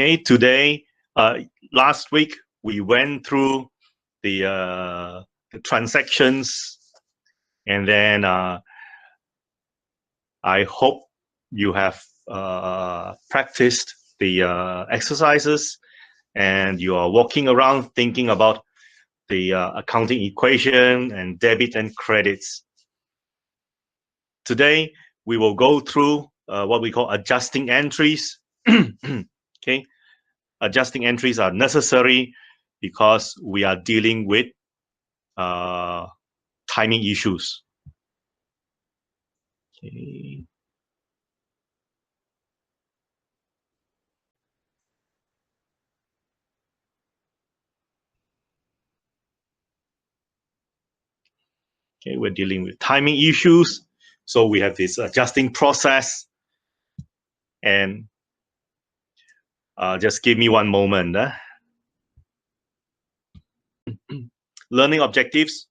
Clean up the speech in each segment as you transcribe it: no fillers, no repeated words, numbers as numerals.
Okay, today, last week, we went through the transactions, and then I hope you have practiced the exercises, and you are walking around thinking about the accounting equation and debit and credits. Today, we will go through what we call adjusting entries. Okay, adjusting entries are necessary because we are dealing with timing issues. Okay. Okay, we're dealing with timing issues. So we have this adjusting process. And just give me one moment. Learning objectives.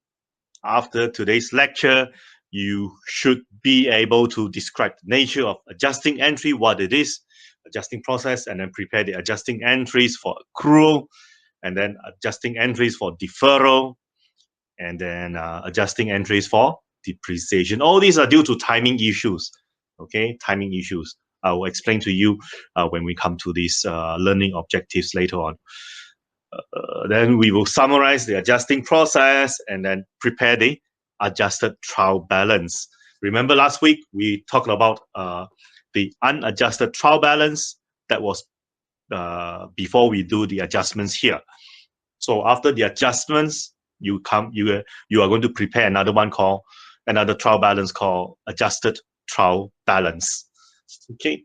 After today's lecture, you should be able to describe the nature of adjusting entry, what it is, adjusting process, and then prepare the adjusting entries for accrual, and then adjusting entries for deferral, and then adjusting entries for depreciation. All these are due to timing issues. Okay, timing issues. I will explain to you when we come to these learning objectives later on. Then we will summarize the adjusting process and then prepare the adjusted trial balance. Remember last week we talked about the unadjusted trial balance. That was before we do the adjustments here. So after the adjustments, you are going to prepare another trial balance called adjusted trial balance. Okay.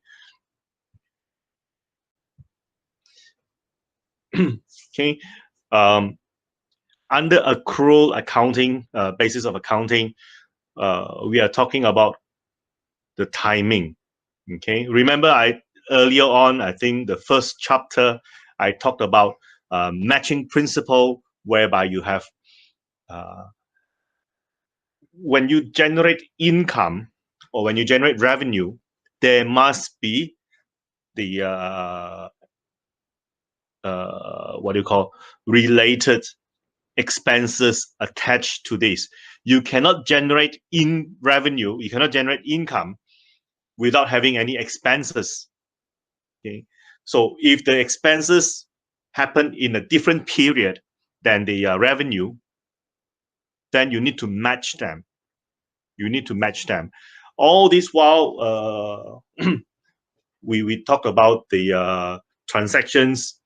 Okay. Under accrual accounting, basis of accounting, we are talking about the timing. Okay. Remember, earlier on, I think the first chapter, I talked about matching principle, whereby you have when you generate income or when you generate revenue, there must be the what do you call related expenses attached to this. You cannot generate revenue, you cannot generate income without having any expenses. Okay, so if the expenses happen in a different period than the revenue, then you need to match them. You need to match them. All this while we talk about the transactions.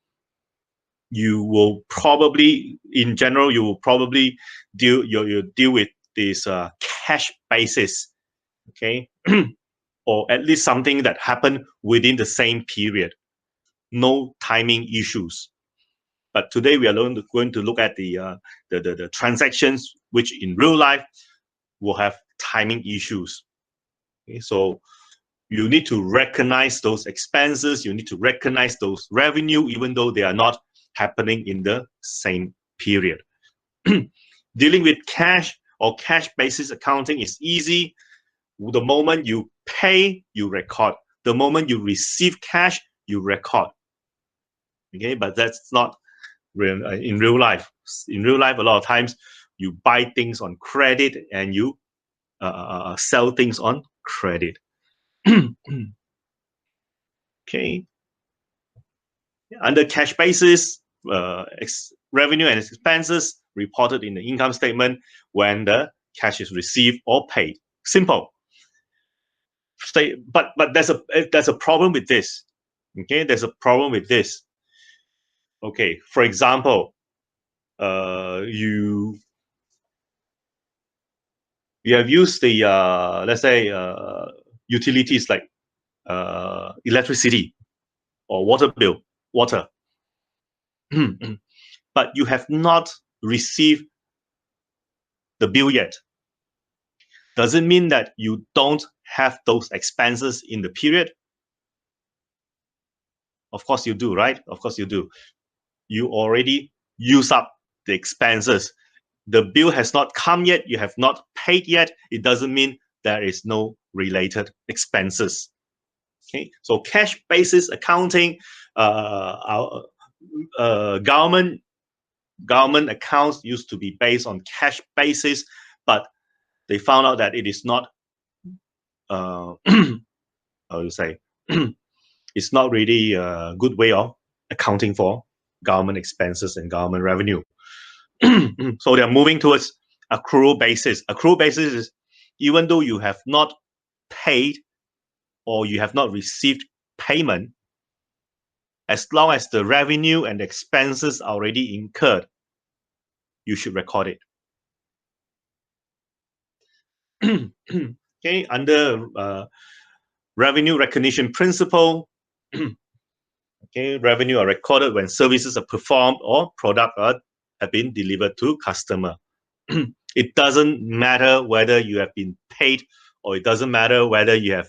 You will probably, in general, you will probably deal with this cash basis, okay, or at least something that happened within the same period. No timing issues. But today we are going to look at the transactions which in real life will have timing issues. Okay, so you need to recognize those expenses. You need to recognize those revenue, even though they are not happening in the same period. Dealing with cash or cash basis accounting is easy. The moment you pay, you record. The moment you receive cash, you record. Okay, but that's not real in real life. In real life, a lot of times you buy things on credit and you sell things on credit. Okay. Under cash basis, revenue and expenses reported in the income statement when the cash is received or paid. Simple. But there's a problem with this. Okay, there's a problem with this. Okay, for example, you have used the let's say utilities like electricity or water bill, water. But you have not received the bill yet. Does it mean that you don't have those expenses in the period? Of course you do, right? Of course you do. You already use up the expenses. The bill has not come yet. You have not paid yet. It doesn't mean there is no related expenses. Okay, so cash basis accounting, our government accounts used to be based on cash basis, but they found out that it is not, how to say, it's not really a good way of accounting for government expenses and government revenue. So they're moving towards accrual basis. Accrual basis is even though you have not paid or you have not received payment, as long as the revenue and expenses are already incurred, you should record it. Okay, under revenue recognition principle, okay, revenue are recorded when services are performed or product have been delivered to customer. It doesn't matter whether you have been paid, or it doesn't matter whether you have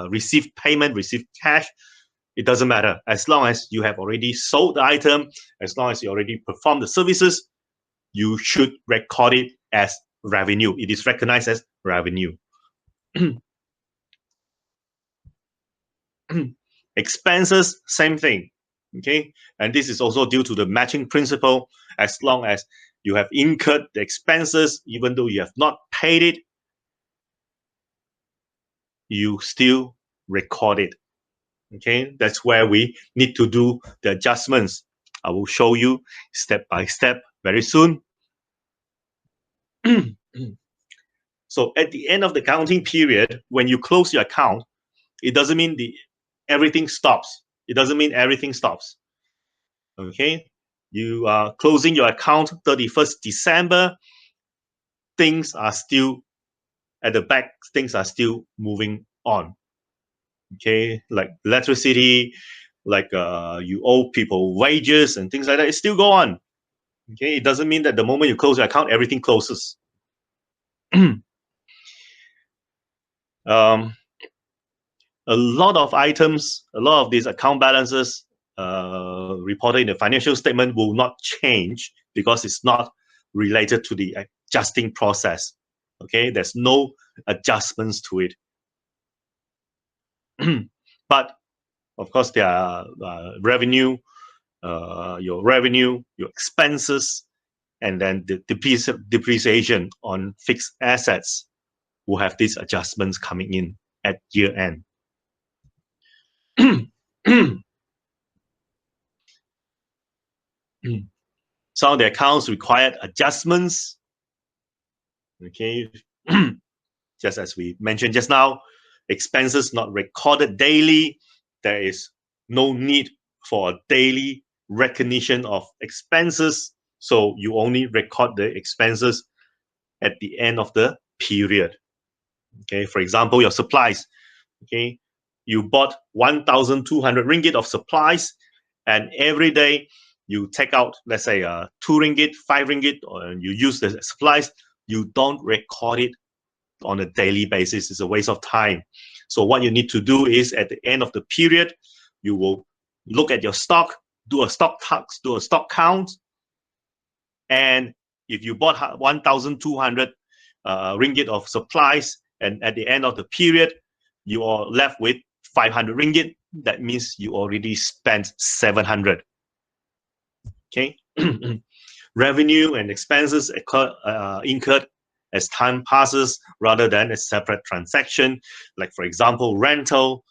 received payment, received cash. It doesn't matter. As long as you have already sold the item, as long as you already performed the services, you should record it as revenue. It is recognized as revenue. Expenses, same thing. Okay, and this is also due to the matching principle. As long as you have incurred the expenses, even though you have not paid it, you still record it. Okay, that's where we need to do the adjustments. I will show you step by step very soon. So at the end of the counting period, when you close your account, it doesn't mean everything stops. It doesn't mean everything stops. Okay, you are closing your account 31st December. Things are still at the back. Things are still moving on. Okay, like electricity, like you owe people wages and things like that. It still go on. Okay, it doesn't mean that the moment you close your account, everything closes. A lot of items, a lot of these account balances reported in the financial statement will not change because it's not related to the adjusting process. Okay, there's no adjustments to it. But of course, there are revenue, your revenue, your expenses, and then the depreciation on fixed assets will have these adjustments coming in at year end. Some of the accounts required adjustments. Okay, just as we mentioned just now, expenses not recorded daily. There is no need for a daily recognition of expenses. So you only record the expenses at the end of the period. Okay, for example, your supplies. Okay, you bought 1,200 ringgit of supplies, and every day you take out, let's say, 2 ringgit, 5 ringgit, or you use the supplies. You don't record it on a daily basis. It's a waste of time. So what you need to do is at the end of the period, you will look at your stock, do a stock tax, do a stock count, and if you bought 1,200 ringgit of supplies, and at the end of the period, you are left with 500 ringgit, that means you already spent 700. Okay. Revenue and expenses incurred as time passes rather than a separate transaction. Like, for example, rental,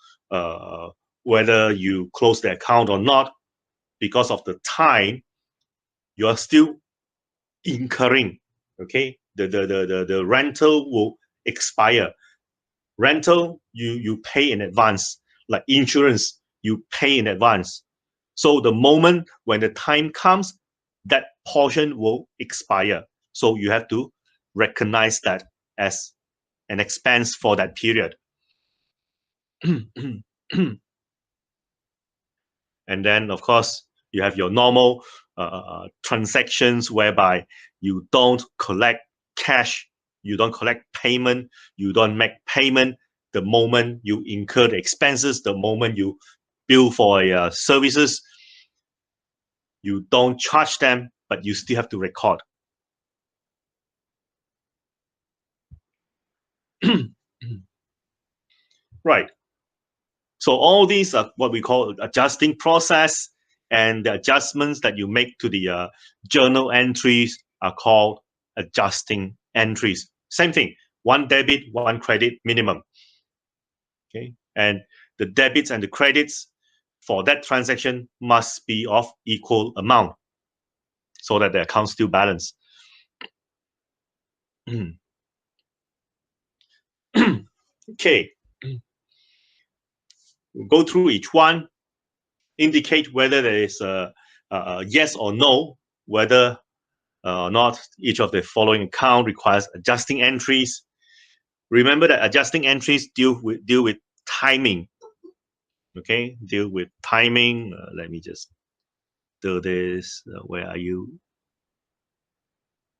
whether you close the account or not, because of the time, you are still incurring. Okay, the rental will expire. Rental, you pay in advance. Like insurance, you pay in advance. So the moment when the time comes, that portion will expire. So you have to recognize that as an expense for that period. And then, of course, you have your normal transactions whereby you don't collect cash, you don't collect payment, you don't make payment the moment you incur the expenses, the moment you bill for services, you don't charge them, but you still have to record. Right. So all these are what we call adjusting process, and the adjustments that you make to the journal entries are called adjusting entries. Same thing, one debit, one credit minimum. Okay, and the debits and the credits for that transaction must be of equal amount so that the account still balance. Okay, we'll go through each one, indicate whether there is a yes or no, whether or not each of the following account requires adjusting entries. Remember that adjusting entries deal with timing. Okay, deal with timing. Let me just do this. Where are you?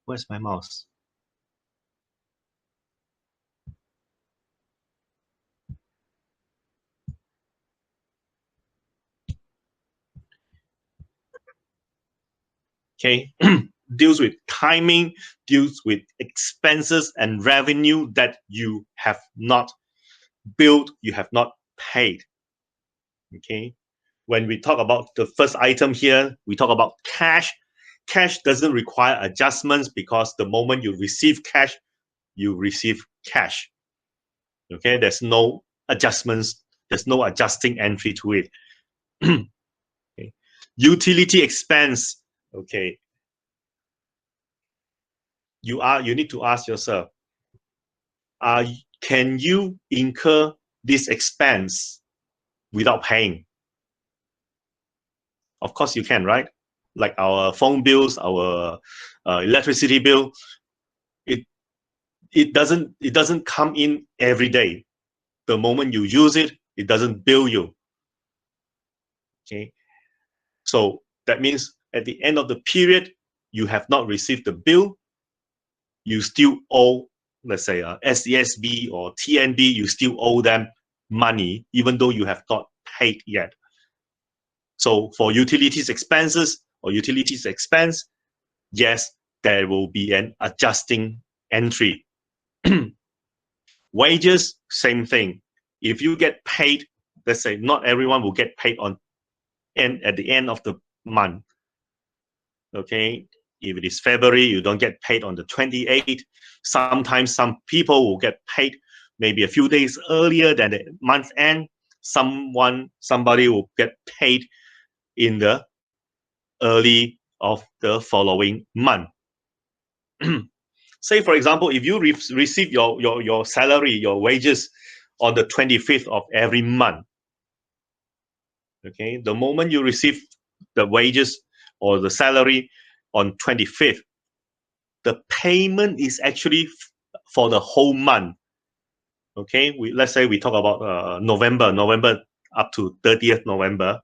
Where's my mouse? Okay, deals with timing, deals with expenses and revenue that you have not billed, you have not paid. Okay, when we talk about the first item here, we talk about cash. Cash doesn't require adjustments because the moment you receive cash, you receive cash. Okay, there's no adjustments, there's no adjusting entry to it. Okay. Utility expense. Okay, you need to ask yourself, can you incur this expense without paying? Of course you can, right? Like our phone bills, our electricity bill, it doesn't come in every day. The moment you use it, it doesn't bill you. Okay, so that means at the end of the period, you have not received the bill, you still owe, let's say, SESB or TNB, you still owe them money, even though you have not paid yet. So for utilities expenses or utilities expense, yes, there will be an adjusting entry. Wages, same thing. If you get paid, let's say not everyone will get paid at the end of the month. Okay, if it is February, you don't get paid on the 28th. Sometimes some people will get paid maybe a few days earlier than the month end. Somebody will get paid in the early of the following month. Say, for example, if you receive your salary, your wages on the 25th of every month, okay, the moment you receive the wages or the salary on 25th, the payment is actually for the whole month. Okay, let's say we talk about November up to 30th November.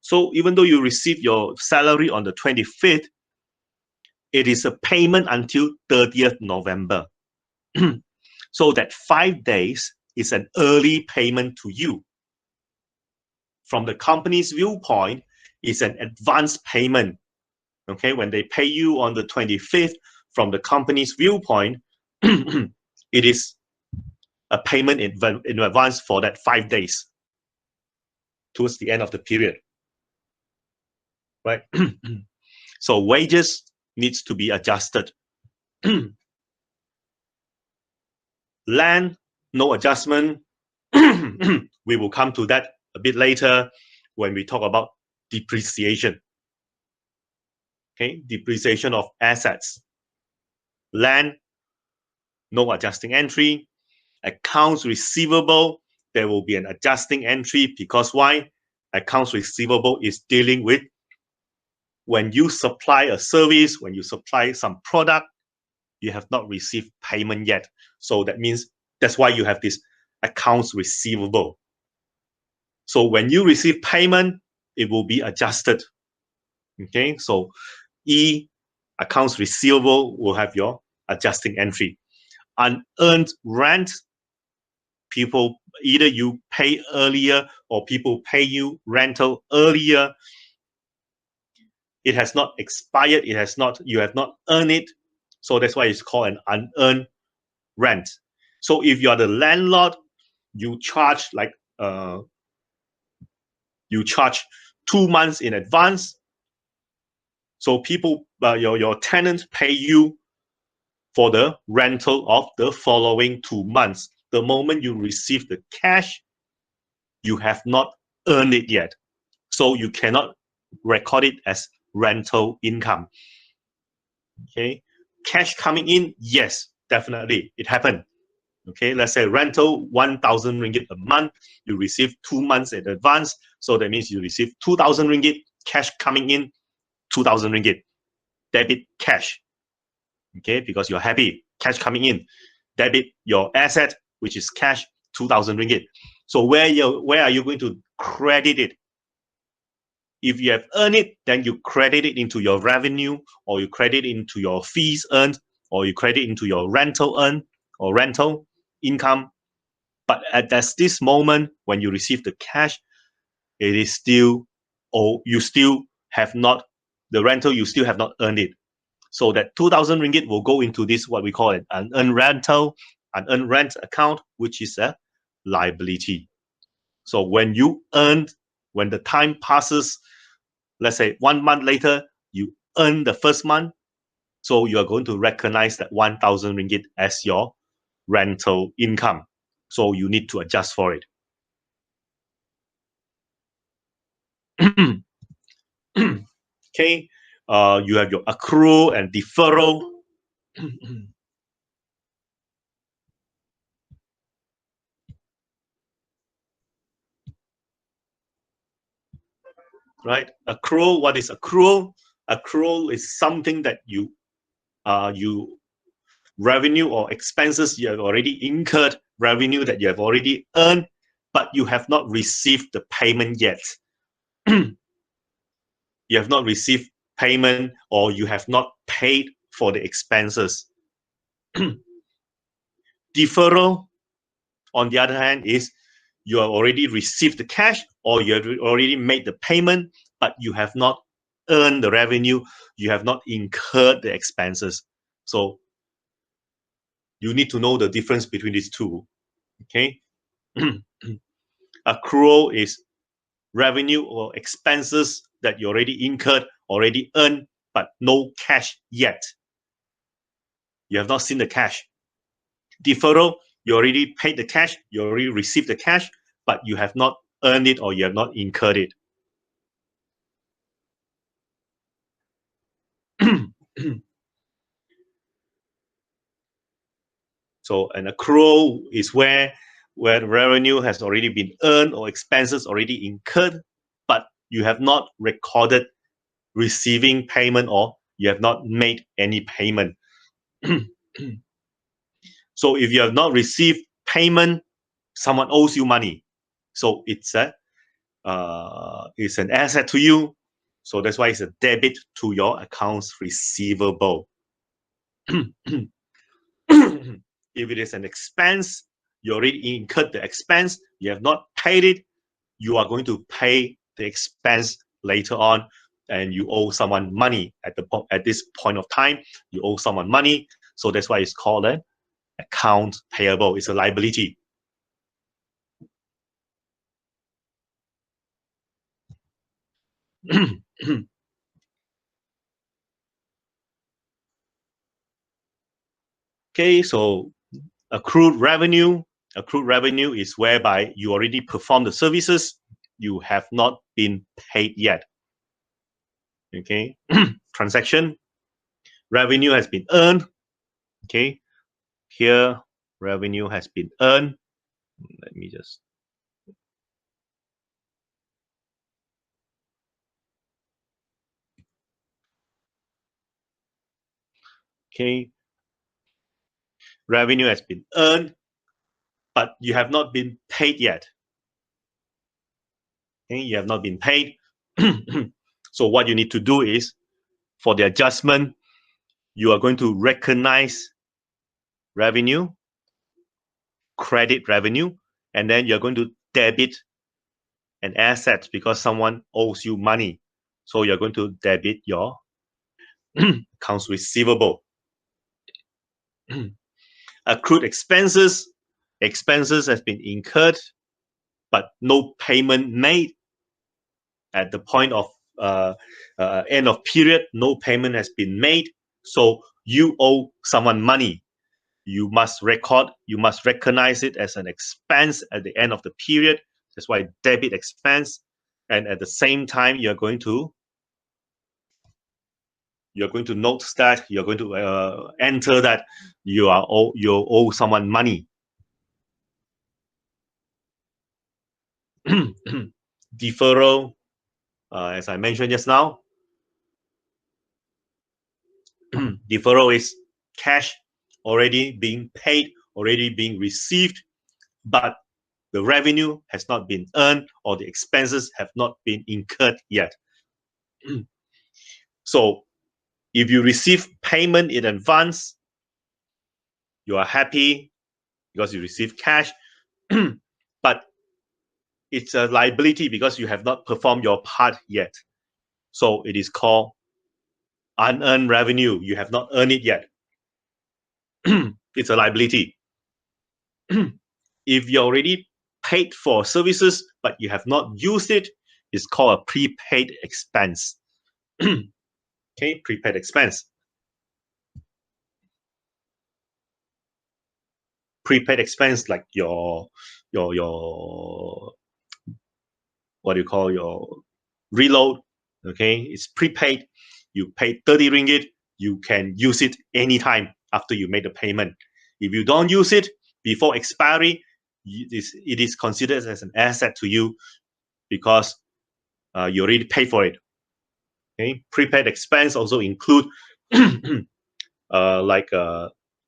So even though you receive your salary on the 25th, it is a payment until 30th November. So that 5 days is an early payment to you. From the company's viewpoint, it's an advance payment. Okay, when they pay you on the 25th, from the company's viewpoint, it is a payment in advance for that 5 days towards the end of the period, right? So wages needs to be adjusted. Land, no adjustment. We will come to that a bit later when we talk about depreciation. Okay, depreciation of assets. Land, no adjusting entry. Accounts receivable, there will be an adjusting entry because why? Accounts receivable is dealing with when you supply a service, when you supply some product, you have not received payment yet. So that means that's why you have this accounts receivable. So when you receive payment, it will be adjusted. Okay, so E, accounts receivable, will have your adjusting entry. Unearned rent, people, either you pay earlier or people pay you rental earlier. It has not expired, you have not earned it. So that's why it's called an unearned rent. So if you are the landlord, you charge like You charge 2 months in advance. So people, your tenants pay you for the rental of the following 2 months. The moment you receive the cash, you have not earned it yet. So you cannot record it as rental income. Okay. Cash coming in, yes, definitely. It happened. Okay, let's say rental 1,000 ringgit a month, you receive 2 months in advance. So that means you receive 2,000 ringgit, cash coming in, 2,000 ringgit, debit cash. Okay, because you're happy, cash coming in, debit your asset, which is cash, 2,000 ringgit. So where are you going to credit it? If you have earned it, then you credit it into your revenue, or you credit into your fees earned, or you credit into your rental earned or rental income. But at this moment, when you receive the cash, it is still, or you still have not, the rental, you still have not earned it. So that 2,000 ringgit will go into this, what we call it, an earned rental, an earned rent account, which is a liability. So when you earn, when the time passes, let's say 1 month later, you earn the first month, so you are going to recognize that 1,000 ringgit as your rental income. So you need to adjust for it. Okay, you have your accrual and deferral. Right, accrual. What is accrual? Accrual is something that you revenue or expenses you have already incurred, revenue that you have already earned, but you have not received the payment yet. You have not received payment, or you have not paid for the expenses. Deferral, on the other hand, is you have already received the cash, or you have already made the payment, but you have not earned the revenue, you have not incurred the expenses. So you need to know the difference between these two. Okay. Accrual is revenue or expenses that you already incurred, already earned, but no cash yet. You have not seen the cash. Deferral, you already paid the cash, you already received the cash, but you have not earned it, or you have not incurred it. So an accrual is where the revenue has already been earned or expenses already incurred, but you have not recorded receiving payment, or you have not made any payment. So if you have not received payment, someone owes you money. So it's an asset to you. So that's why it's a debit to your accounts receivable. If it is an expense, you already incurred the expense, you have not paid it, you are going to pay the expense later on, and you owe someone money at this point of time. You owe someone money, so that's why it's called an account payable. It's a liability. Okay, so accrued revenue. Accrued revenue is whereby you already performed the services, you have not been paid yet. Okay, transaction. Revenue has been earned. Okay, here revenue has been earned. Let me just. Okay, revenue has been earned, but you have not been paid yet. Okay, you have not been paid. So what you need to do is, for the adjustment, you are going to recognize revenue, credit revenue, and then you're going to debit an asset because someone owes you money. So you're going to debit your accounts receivable. Accrued expenses. Expenses has been incurred, but no payment made. at the point of end of period, no payment has been made, so you owe someone money. You must recognize it as an expense at the end of the period. That's why debit expense. And at the same time, you're going to note that you're going to enter that you owe someone money. Deferral, as I mentioned just now, deferral is cash already being paid, already being received, but the revenue has not been earned or the expenses have not been incurred yet. So if you receive payment in advance, you are happy because you receive cash, but it's a liability because you have not performed your part yet. So it is called unearned revenue. You have not earned it yet. It's a liability. If you already paid for services but you have not used it, it's called a prepaid expense. Okay, prepaid expense. Prepaid expense, like your what do you call your reload? Okay, it's prepaid. You pay 30 ringgit. You can use it anytime after you made the payment. If you don't use it before expiry, it is considered as an asset to you because you already paid for it. Okay, prepaid expense also include like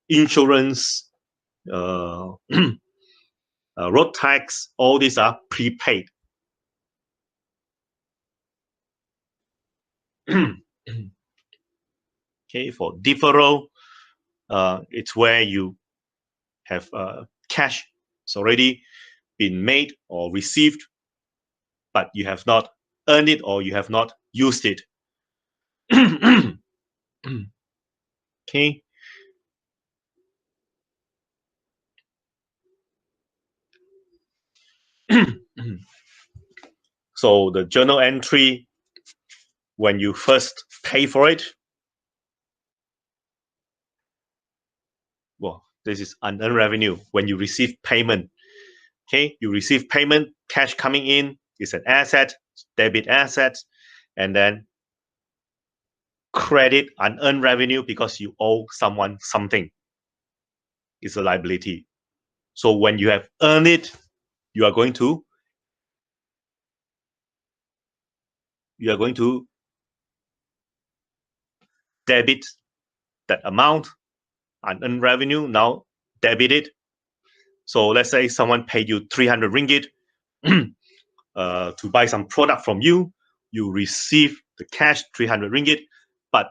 insurance, road tax. All these are prepaid. Okay, for deferral, it's where you have cash. It's already been made or received, but you have not earned it or you have not used it. Okay. So the journal entry, when you first pay for it, well, this is unearned revenue. When you receive payment, okay, you receive payment, cash coming in is an asset, debit asset, and then credit unearned revenue because you owe someone something. It's a liability. So when you have earned it, you are going to debit that amount, unearned revenue, now debit it. So let's say someone paid you 300 ringgit to buy some product from you. You receive the cash 300 ringgit, but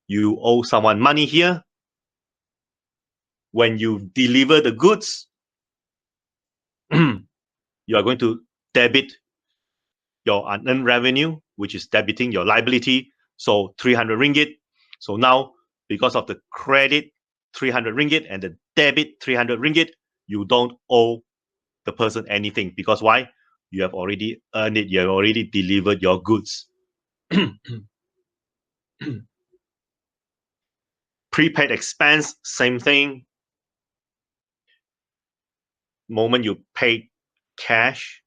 you owe someone money here. When you deliver the goods, you are going to debit your unearned revenue, which is debiting your liability. So 300 ringgit. So now, because of the credit 300 ringgit and the debit 300 ringgit, you don't owe the person anything. Because why? You have already earned it. You have already delivered your goods. Prepaid expense, same thing. Moment you pay cash,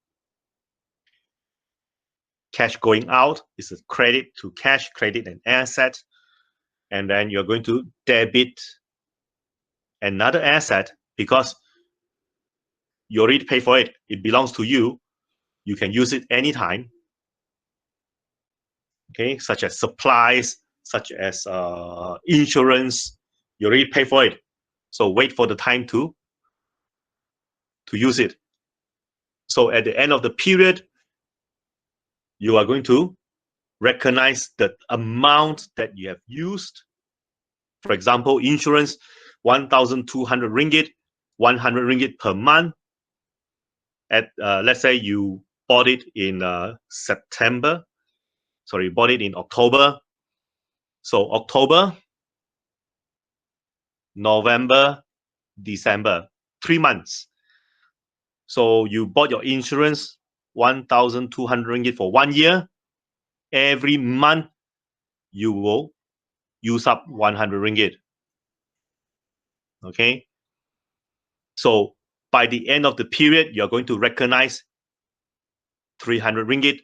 cash going out is a credit to cash, credit an asset. And then you're going to debit another asset because you already pay for it. It belongs to you. You can use it anytime. Okay, such as supplies, such as insurance. You already pay for it. So wait for the time to use it. So at the end of the period, you are going to recognize the amount that you have used. For example, insurance, 1,200 ringgit, 100 ringgit per month. At let's say you bought it in bought it in October. So October, November, December, 3 months. So you bought your insurance 1,200 ringgit for 1 year, every month you will use up 100 ringgit. Okay. So by the end of the period, you're going to recognize 300 ringgit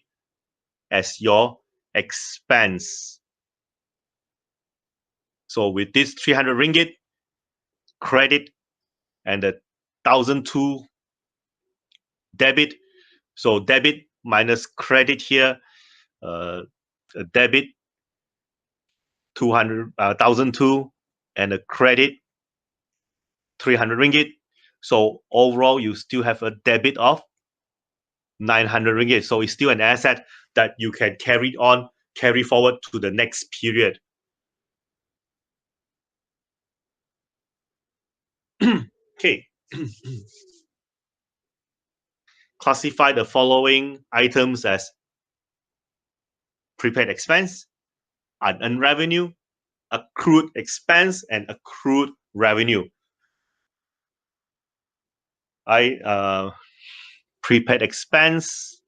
as your expense. So with this 300 ringgit credit and the 1,002 debit, so debit minus credit here, debit 1,002 and a credit 300 ringgit. So overall, you still have a debit of 900 ringgit. So it's still an asset that you can carry forward to the next period. Okay. Classify the following items as prepaid expense, unearned revenue, accrued expense, and accrued revenue. Prepaid expense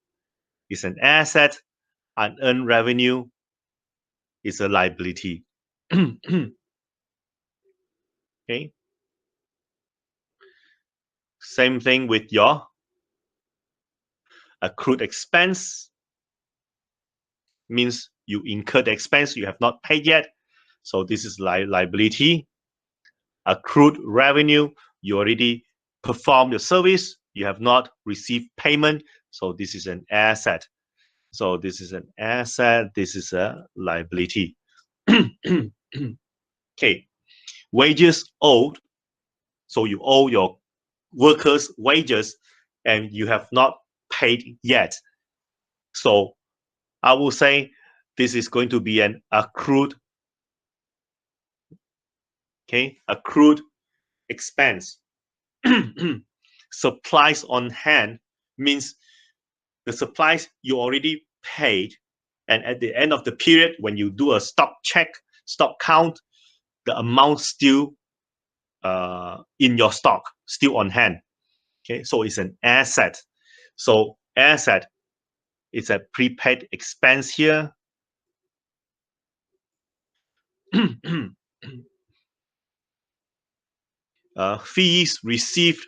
is an asset, unearned revenue is a liability. Okay. Same thing with your accrued expense. Means you incurred the expense you have not paid yet. So this is liability. Accrued revenue, you already performed your service, you have not received payment. So this is an asset. So this is an asset, this is a liability. Okay. Wages owed. So you owe your workers wages and you have not paid yet. So I will say this is going to be an accrued, okay, accrued expense. Supplies on hand means the supplies you already paid, and at the end of the period, when you do a stock check, stock count, the amount still in your stock, still on hand. Okay, so it's an asset. So asset is a prepaid expense here. Fees received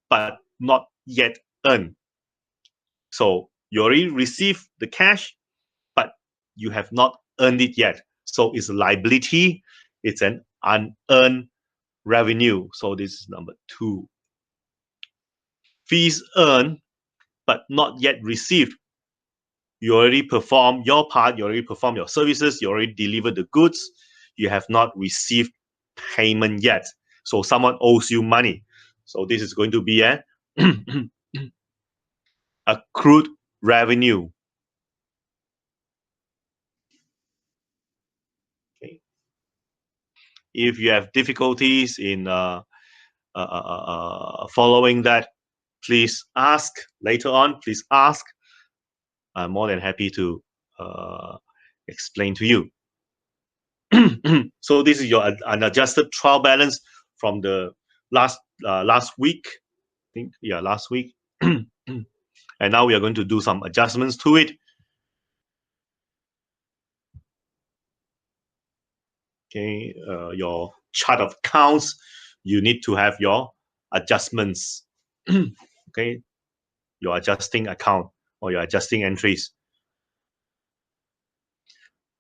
but not yet earned. So you already received the cash, but you have not earned it yet. So it's a liability. It's an unearned revenue. So this is number 2. Fees earned but not yet received. You already perform your part. You already perform your services. You already delivered the goods. You have not received payment yet. So someone owes you money. So this is going to be a accrued revenue. Okay. If you have difficulties in following that, please ask later on. Please ask. I'm more than happy to explain to you. So this is your unadjusted trial balance from the last week. I think, yeah, last week. And now we are going to do some adjustments to it. Okay, your chart of accounts, you need to have your adjustments. Okay, your adjusting account or your adjusting entries.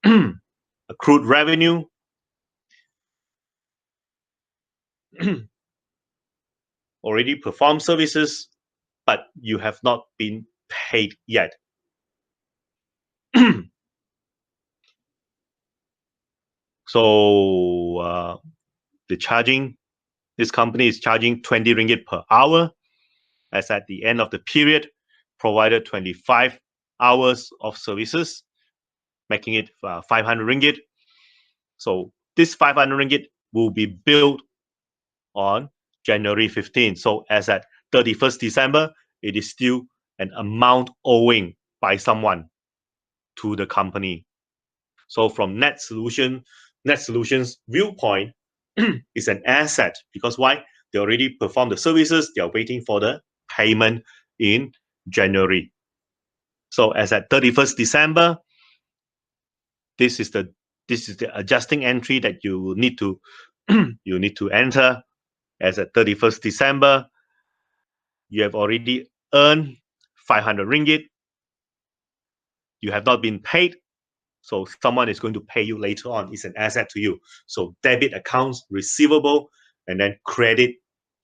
Accrued revenue. Already performed services, but you have not been paid yet. So this company is charging 20 ringgit per hour, as at the end of the period provided 25 hours of services, making it 500 ringgit. So this 500 ringgit will be billed on January 15. So as at 31st December, it is still an amount owing by someone to the company. So from Net Solutions viewpoint, is an asset because why? They already performed the services. They are waiting for the payment in January. So as at 31st December, this is the adjusting entry that you need to you need to enter. As at 31st December, you have already earned 500 ringgit. You have not been paid, so someone is going to pay you later on. It's an asset to you. So debit accounts receivable and then credit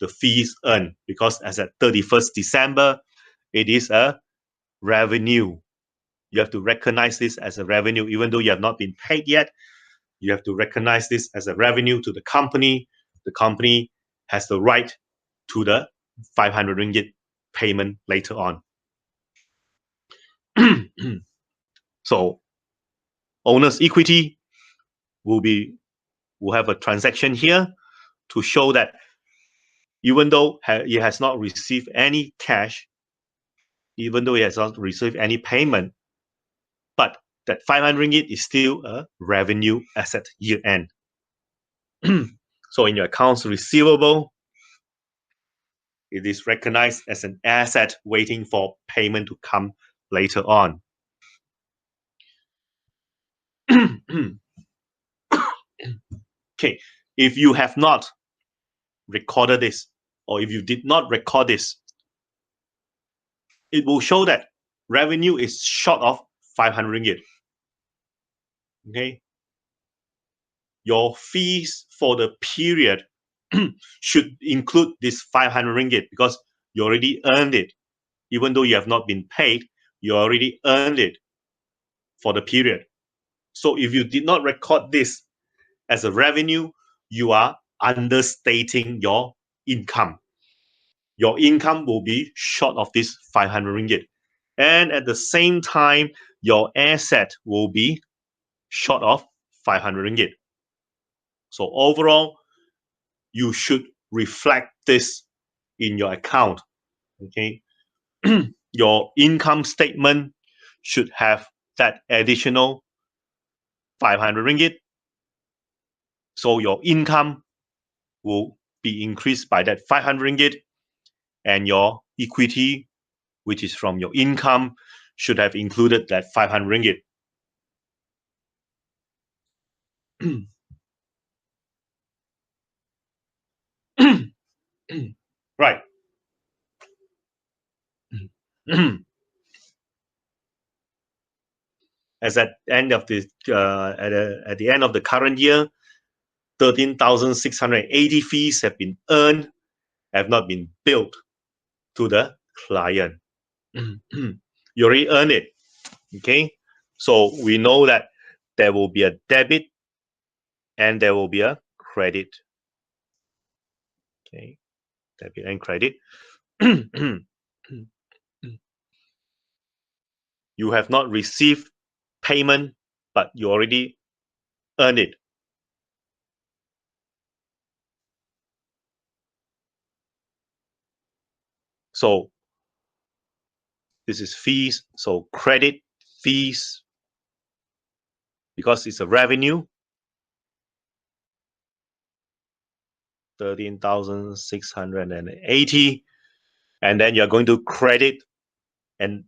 the fees earned, because as at 31st December, it is a revenue. You have to recognize this as a revenue, even though you have not been paid yet. You have to recognize this as a revenue to the company. The company has the right to the 500 ringgit payment later on. So owner's equity will have a transaction here to show that even though he has not received any cash, even though he has not received any payment, but that 500 ringgit is still a revenue asset year end. So in your accounts receivable, it is recognized as an asset waiting for payment to come later on. Okay, if you have not recorded this, or if you did not record this, it will show that revenue is short of 500 ringgit. Okay, your fees for the period should include this 500 ringgit because you already earned it. Even though you have not been paid, you already earned it for the period. So if you did not record this as a revenue, you are understating your income. Your income will be short of this 500 ringgit. And at the same time, your asset will be short of 500 ringgit. So overall, you should reflect this in your account. Okay. Your income statement should have that additional 500 ringgit. So your income will be increased by that 500 ringgit, and your equity, which is from your income, should have included that 500 ringgit. Right. As at end of the at the end of the current year, 13,680 fees have been earned, have not been billed to the client. You already earned it. Okay, so we know that there will be a debit and there will be a credit. Okay, debit and credit. You have not received payment, but you already earned it. So this is fees. So credit fees, because it's a revenue, 13,680, and then you're going to credit an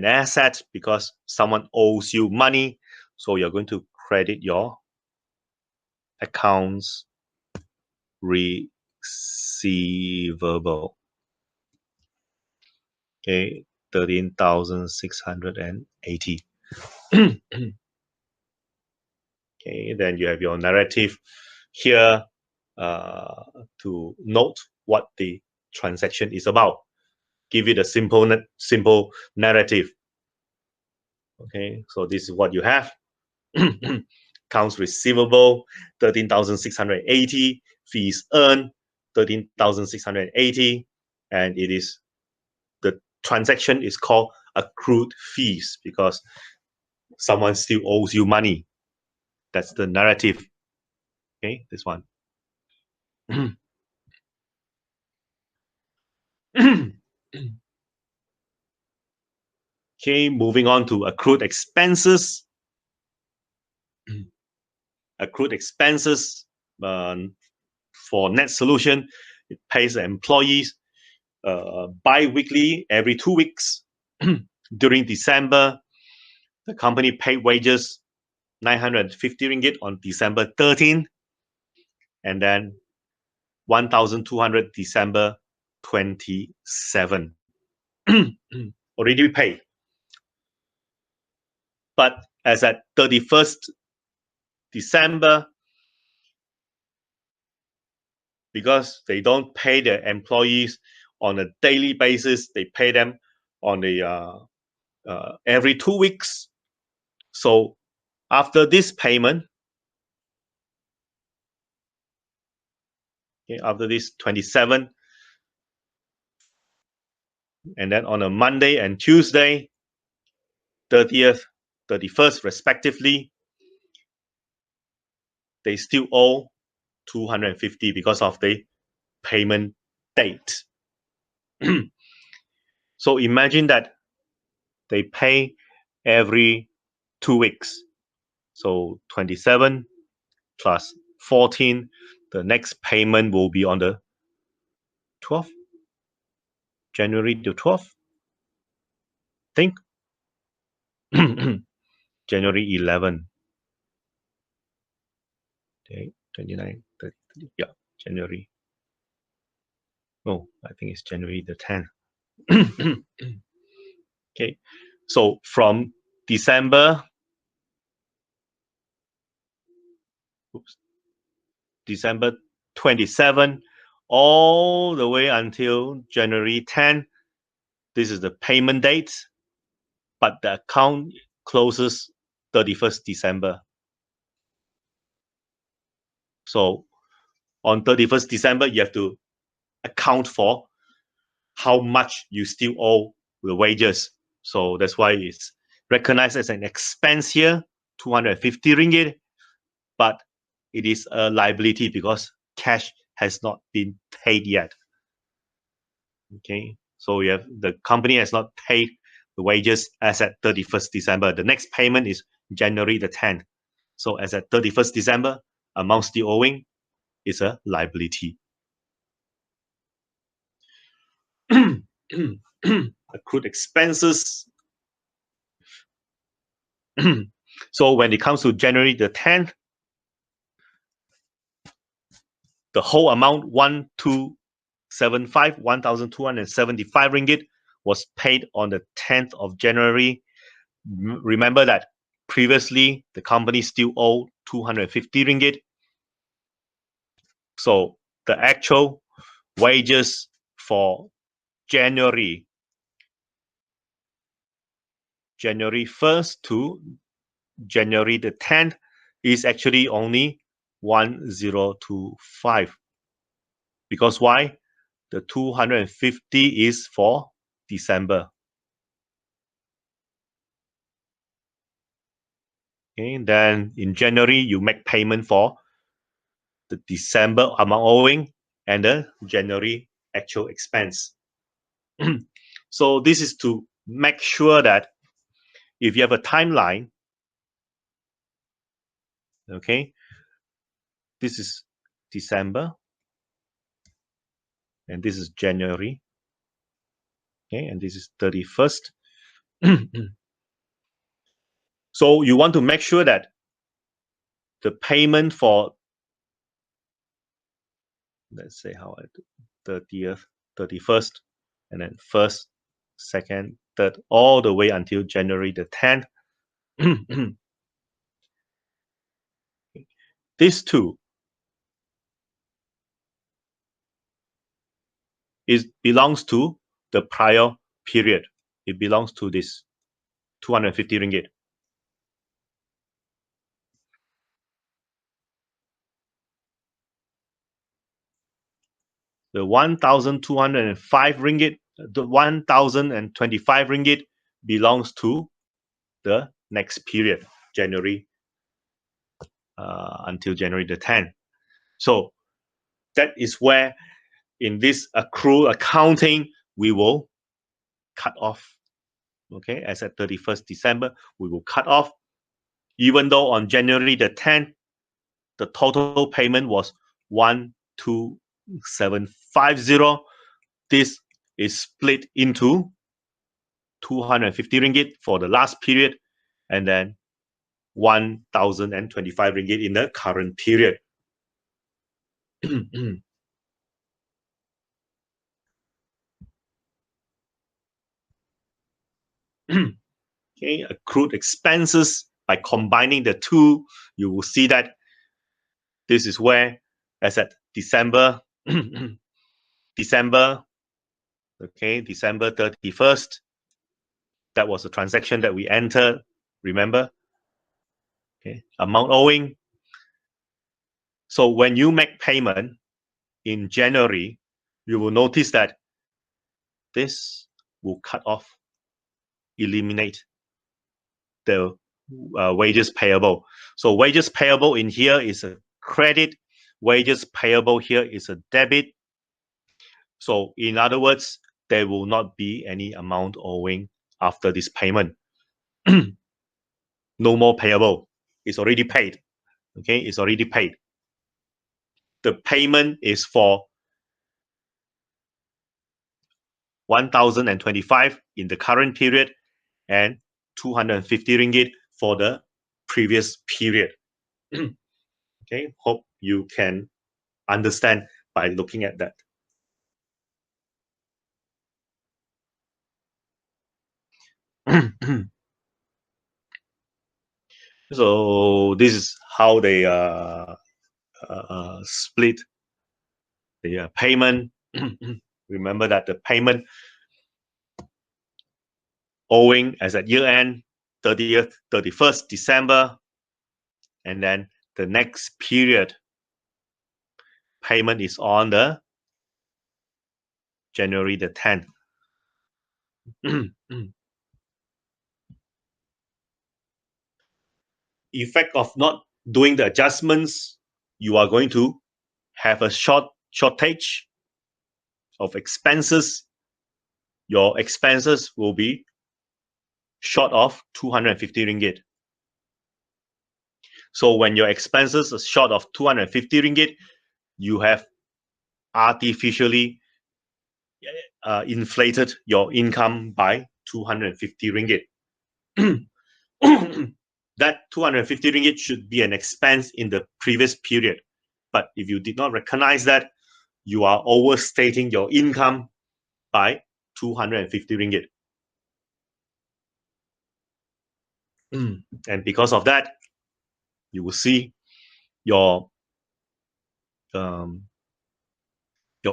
asset because someone owes you money. So you're going to credit your accounts receivable. Okay, 13,680. Okay, then you have your narrative here to note what the transaction is about. Give it a simple narrative. Okay, so this is what you have. Accounts receivable, 13,680. Fees earned, 13,680. And it is, the transaction is called accrued fees because someone still owes you money. That's the narrative. Okay, this one. Okay, moving on to accrued expenses. Accrued expenses for Net Solution, it pays the employees bi-weekly, every 2 weeks. During December, the company paid wages 950 ringgit on December 13, and then 1,200 December 27. Already paid. But as at 31st December, because they don't pay their employees on a daily basis, they pay them on a every 2 weeks. So after this payment, okay, after this 27, and then on a Monday and Tuesday, 30th, 31st respectively, they still owe 250 because of the payment date. So imagine that they pay every 2 weeks. So 27 plus 14, the next payment will be on the 12th, January the 12th, I think. January 11. Okay, 29, 30, 30, yeah, January. Oh, I think it's January the 10th. Okay, so from December, December 27, all the way until January 10, this is the payment date, but the account closes 31st December. So on 31st December, you have to account for how much you still owe the wages. So that's why it's recognized as an expense here, 250 ringgit, but it is a liability because cash has not been paid yet. Okay, so you have the company has not paid the wages as at 31st December. The next payment is January the 10th. So as at 31st December, amount still owing is a liability. Accrued expenses. So when it comes to January the 10th, the whole amount 1,275 ringgit was paid on the 10th of January. Remember that previously the company still owed 250 ringgit. So the actual wages for January 1st to January the 10th is actually only 1025. Because why? The 250 is for December. Okay, then in January, you make payment for the December amount owing and the January actual expense. So this is to make sure that if you have a timeline, okay, this is December and this is January, okay, and this is 31st. So you want to make sure that the payment for, let's say how I do, 30th, 31st, and then 1st, 2nd, 3rd, all the way until January the 10th. This too belongs to the prior period. It belongs to this 250 ringgit. The 1,205 ringgit, the 1,025 ringgit belongs to the next period, January until January the 10th. So that is where in this accrual accounting, we will cut off. Okay, as at 31st December, we will cut off. Even though on January the 10th, the total payment was 12750, this is split into 250 ringgit for the last period, and then 1,025 ringgit in the current period. Okay, accrued expenses, by combining the two, you will see that this is where, as at December, December 31st, that was a transaction that we entered, remember? Okay, amount owing. So when you make payment in January, you will notice that this will cut off, eliminate the wages payable. So wages payable in here is a credit, wages payable here is a debit. So in other words, there will not be any amount owing after this payment. No more payable. It's already paid. Okay, it's already paid. The payment is for 1,025 in the current period and 250 ringgit for the previous period. Okay, hope you can understand by looking at that. So this is how they split the payment. Remember that the payment owing as at year end, 31st December, and then the next period payment is on the January the 10th. Effect of not doing the adjustments, you are going to have a shortage of expenses. Your expenses will be short of 250 ringgit. So when your expenses are short of 250 ringgit, you have artificially inflated your income by 250 ringgit. That 250 ringgit should be an expense in the previous period. But if you did not recognize that, you are overstating your income by 250 ringgit. And because of that, you will see your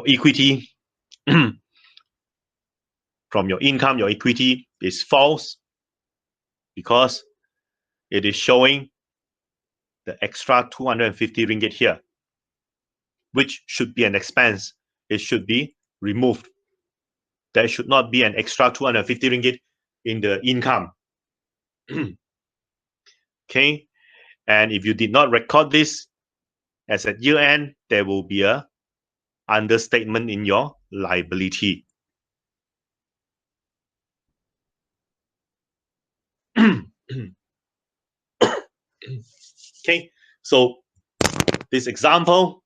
equity from your income, your equity is false because it is showing the extra 250 ringgit here, which should be an expense. It should be removed. There should not be an extra 250 ringgit in the income. Okay, and if you did not record this as at year end, there will be a understatement in your liability. Okay, so this example,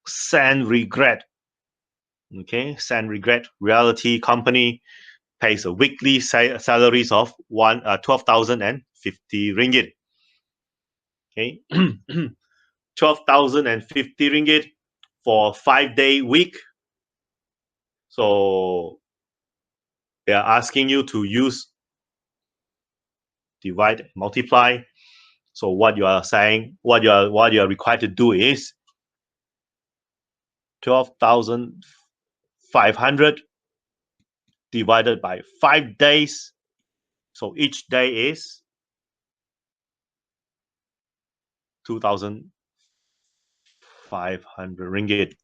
San Regret. Okay, San Regret Realty Company pays a weekly salaries of 12,050 ringgit. Okay, 12,050 ringgit for 5-day week. So they are asking you to use divide, multiply. So what you are saying, what you are required to do is 12,500 divided by 5 days. So each day is 2,500 ringgit.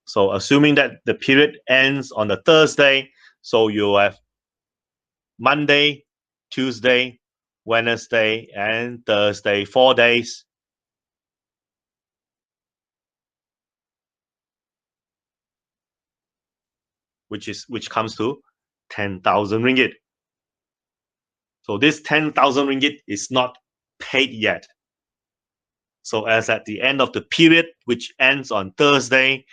So assuming that the period ends on the Thursday, so you have Monday, Tuesday, Wednesday, and Thursday, 4 days. Which comes to 10,000 ringgit. So this 10,000 ringgit is not paid yet. So as at the end of the period, which ends on Thursday,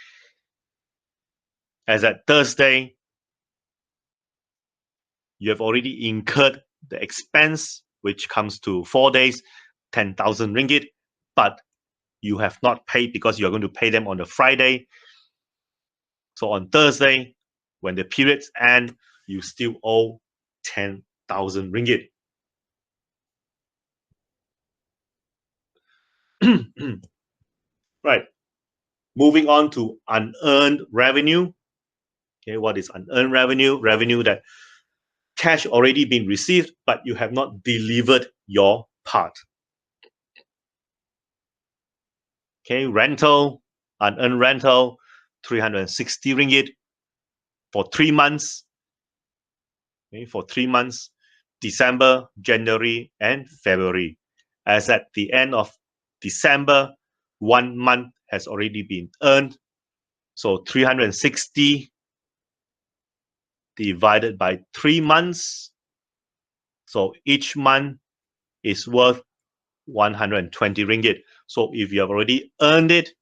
as at Thursday, you have already incurred the expense, which comes to 4 days, 10,000 ringgit, but you have not paid because you are going to pay them on the Friday. So on Thursday, when the periods end, you still owe 10,000 ringgit. Right. Moving on to unearned revenue. Okay, what is unearned revenue? Revenue that cash already been received, but you have not delivered your part. Okay, rental, unearned rental, 360 ringgit for 3 months. Okay, for 3 months, December, January, and February. As at the end of December, 1 month has already been earned. So 360 divided by 3 months. So each month is worth 120 ringgit. So if you have already earned it,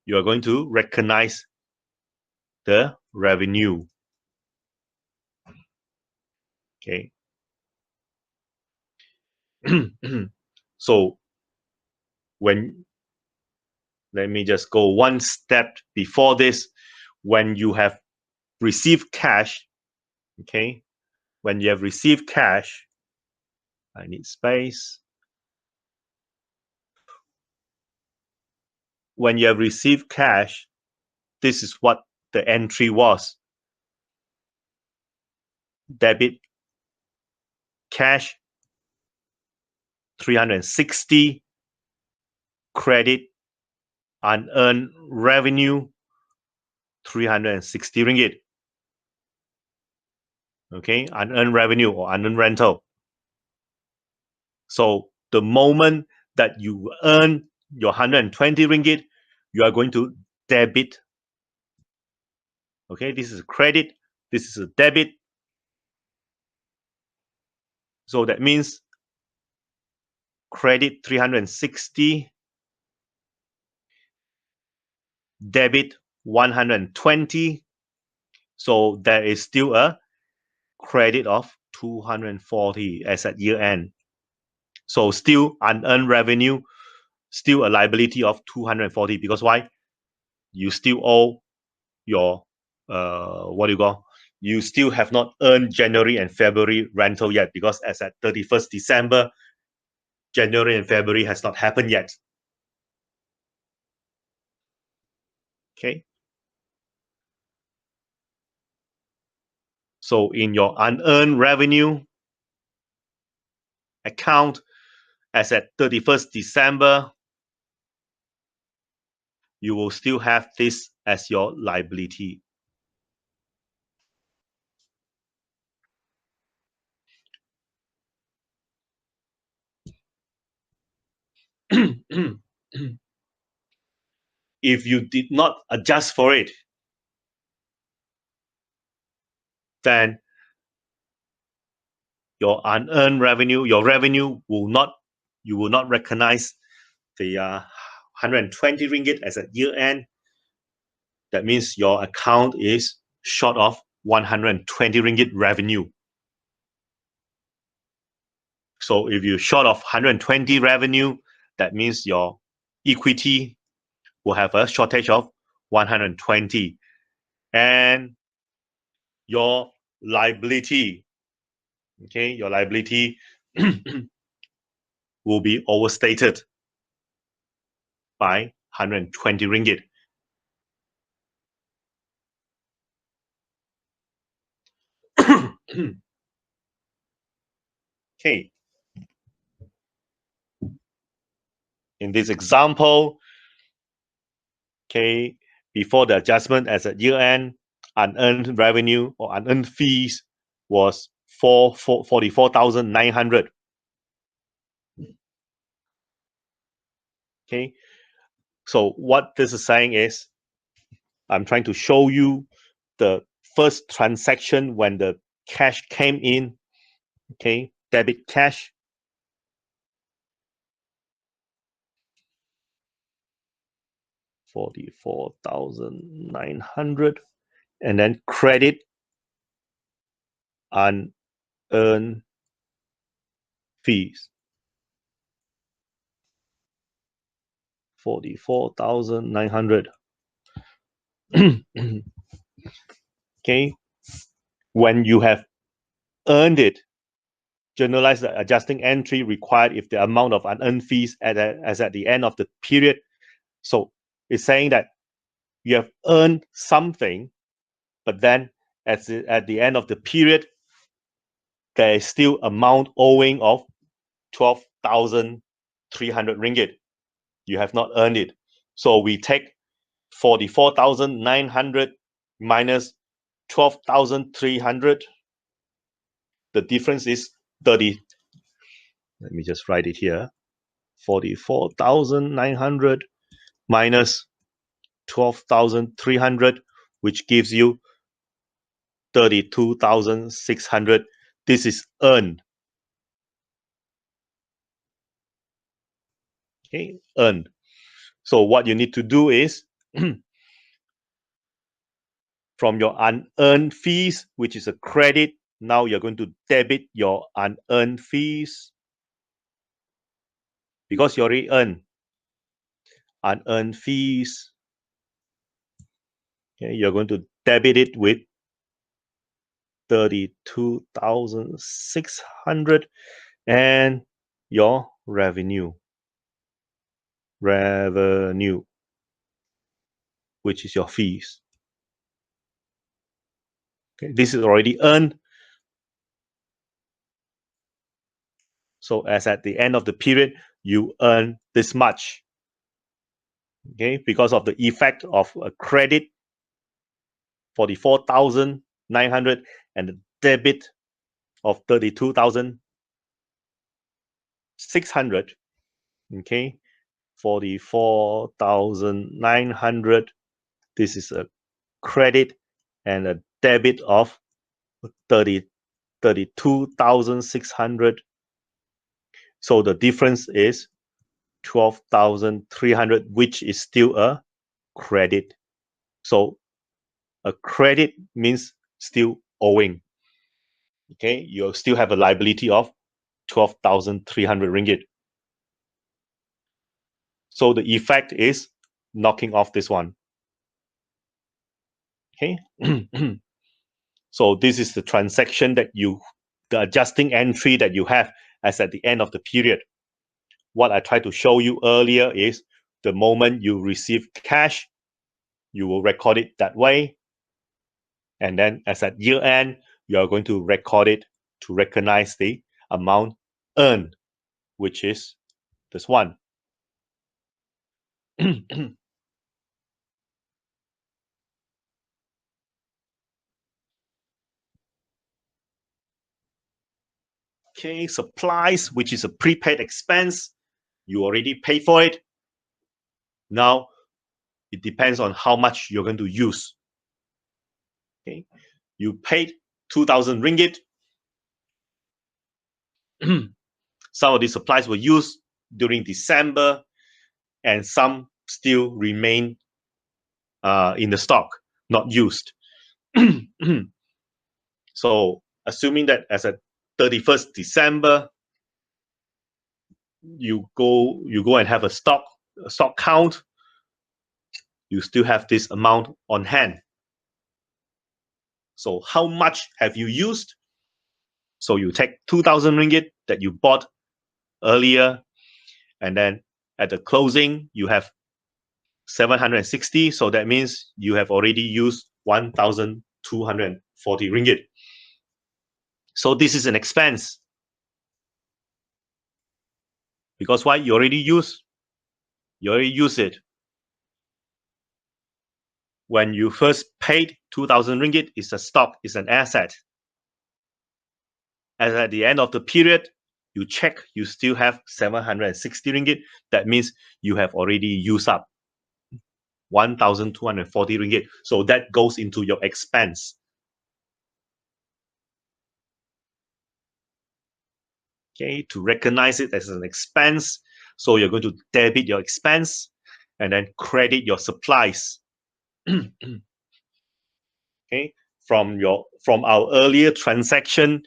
you are going to recognize the revenue. Okay. So let me just go one step before this. When you have received cash, okay, when you have received cash, I need space. When you have received cash, this is what the entry was. Debit cash 360, credit unearned revenue 360 ringgit. Okay, unearned revenue or unearned rental. So the moment that you earn your 120 ringgit, you are going to debit. Okay, this is a credit, this is a debit. So that means credit 360, debit 120. So there is still a credit of 240 as at year end. So still unearned revenue, still a liability of 240 because why? You still owe your what do you call? You still have not earned January and February rental yet because as at 31st December, January and February has not happened yet. Okay. So in your unearned revenue account, as at 31st December, you will still have this as your liability. If you did not adjust for it, then your unearned revenue, your revenue will not, you will not recognize the 120 ringgit as a year end. That means your account is short of 120 ringgit revenue. So if you're short of 120 revenue, that means your equity will have a shortage of 120. And your liability, okay, your liability will be overstated by 120 ringgit. Okay. In this example, okay, before the adjustment as a year end, unearned revenue or unearned fees was 44,900. Okay. So what this is saying is, I'm trying to show you the first transaction when the cash came in. Okay, debit cash 44,900, and then credit unearned fees. 44,900. Okay, when you have earned it, generalize the adjusting entry required if the amount of unearned fees as at the end of the period. So it's saying that you have earned something, but then at the end of the period, there is still amount owing of 12,300 ringgit. You have not earned it. So we take 44,900 minus 12,300. The difference is 30. Let me just write it here. 44,900 minus 12,300, which gives you 32,600. This is earned. Okay, earned. So what you need to do is from your unearned fees, which is a credit, now you're going to debit your unearned fees because you already earned unearned fees. Okay, you're going to debit it with 32,600 and your revenue, which is your fees. Okay, this is already earned. So as at the end of the period, you earn this much. Okay, because of the effect of a credit, 44,900 and a debit of 32,600. Okay, 44,900. This is a credit and a debit of 32,600. So the difference is 12,300, which is still a credit. So a credit means still owing. Okay, you still have a liability of 12,300 ringgit. So the effect is knocking off this one. Okay. So this is the transaction that the adjusting entry that you have as at the end of the period. What I tried to show you earlier is the moment you receive cash, you will record it that way. And then as at year end, you are going to record it to recognize the amount earned, which is this one. Okay, supplies, which is a prepaid expense. You already pay for it. Now, it depends on how much you're going to use. Okay, you paid 2,000 ringgit. Some of these supplies were used during December, and some still remain in the stock, not used. So, assuming that as at 31st December, you go and have a stock count, you still have this amount on hand. So how much have you used? So you take 2,000 ringgit that you bought earlier, and then at the closing, you have 760. So that means you have already used 1,240 ringgit. So this is an expense. Because why? You already use it. When you first paid 2,000 ringgit, it's a stock, it's an asset. And at the end of the period, you check, you still have 760 ringgit. That means you have already used up 1,240 ringgit. So that goes into your expense. Okay, to recognize it as an expense. So you're going to debit your expense. and then credit your supplies. Okay, from our earlier transaction,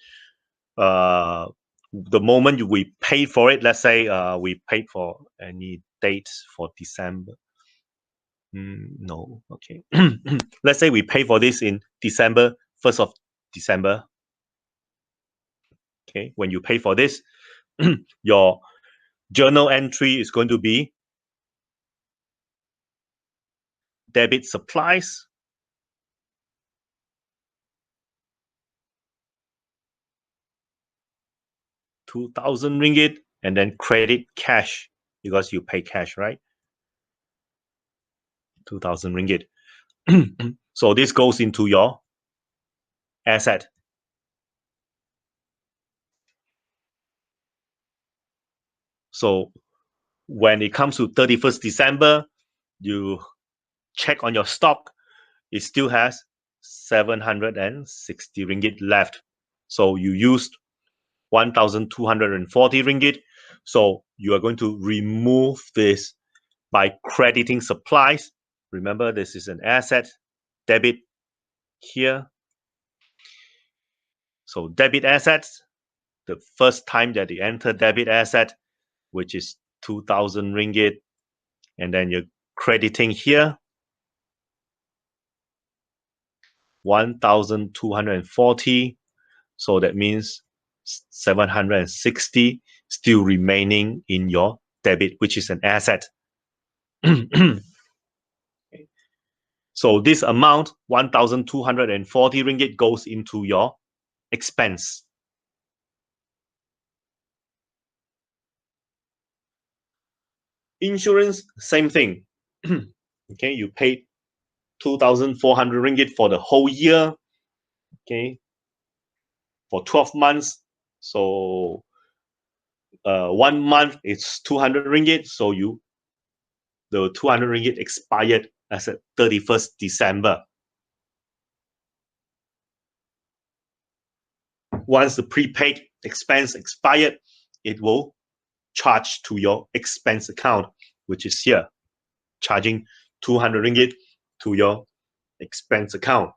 the moment we paid for it, let's say we paid for any date for December. No, okay. Let's say we pay for this in December, 1st of December. Okay, when you pay for this, your journal entry is going to be debit supplies, ringgit, and then credit cash because you pay cash, right? 2,000 ringgit. So this goes into your asset. So when it comes to 31st December, you check on your stock, it still has 760 ringgit left. So you used 1,240 ringgit. So you are going to remove this by crediting supplies. Remember, this is an asset, debit here. So debit assets, the first time that you enter debit asset, which is 2,000 ringgit, and then you're crediting here 1,240. So that means 760 still remaining in your debit, which is an asset. So this amount, 1,240 ringgit, goes into your expense. Insurance, same thing. Okay, you paid 2,400 ringgit for the whole year. Okay, for 12 months. So 1 month it's 200 ringgit. So the 200 ringgit expired as at 31st December. Once the prepaid expense expired, it will charge to your expense account, which is here, charging 200 ringgit to your expense account.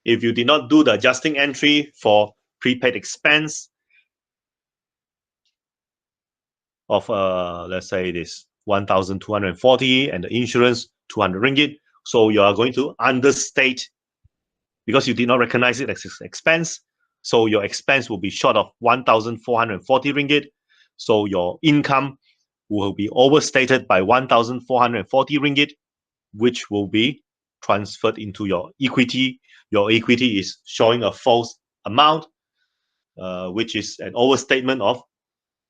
If you did not do the adjusting entry for prepaid expense of let's say this 1,240 and the insurance 200 ringgit, so you are going to understate because you did not recognize it as expense. So your expense will be short of 1,440 ringgit. So your income will be overstated by 1,440 ringgit, which will be transferred into your equity. Your equity is showing a false amount, which is an overstatement of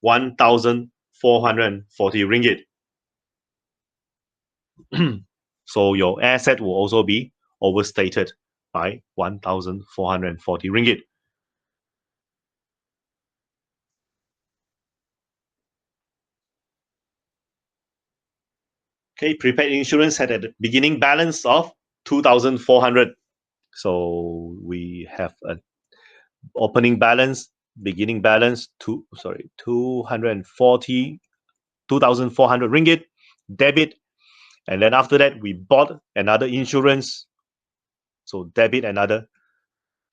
1,440 ringgit. So your asset will also be overstated by 1,440 ringgit. Okay, prepaid insurance had a beginning balance of 2,400. So we have an opening balance, beginning balance 240, 2,400 ringgit debit, and then after that we bought another insurance. So debit another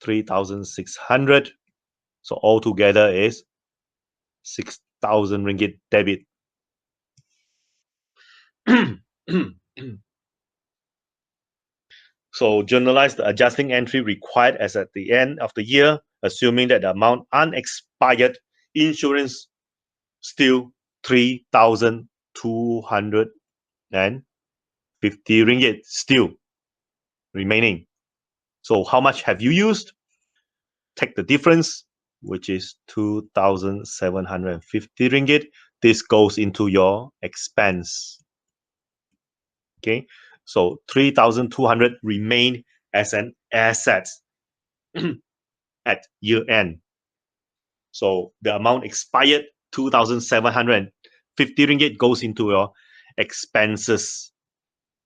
3,600. So altogether is 6,000 ringgit debit. So journalize the adjusting entry required as at the end of the year, assuming that the amount unexpired insurance still 3,250 ringgit still remaining. So how much have you used? Take the difference, which is 2,750 ringgit. This goes into your expense. Okay, so 3,200 remain as an asset at year end. So the amount expired, 2,750 ringgit, goes into your expenses,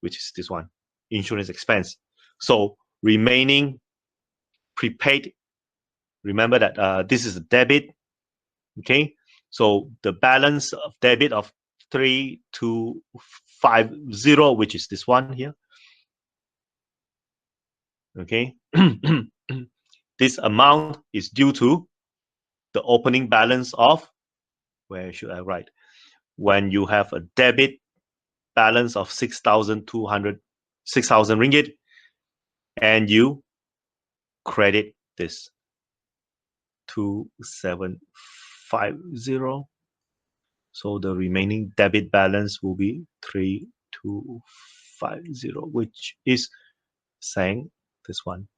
which is this one, insurance expense. So remaining prepaid Remember that this is a debit. Okay, so the balance of debit of 3250, which is this one here. Okay, this amount is due to the opening balance of, where should I write? When you have a debit balance of 6,000 ringgit, and you credit this 2750. So the remaining debit balance will be 3250, which is saying this one.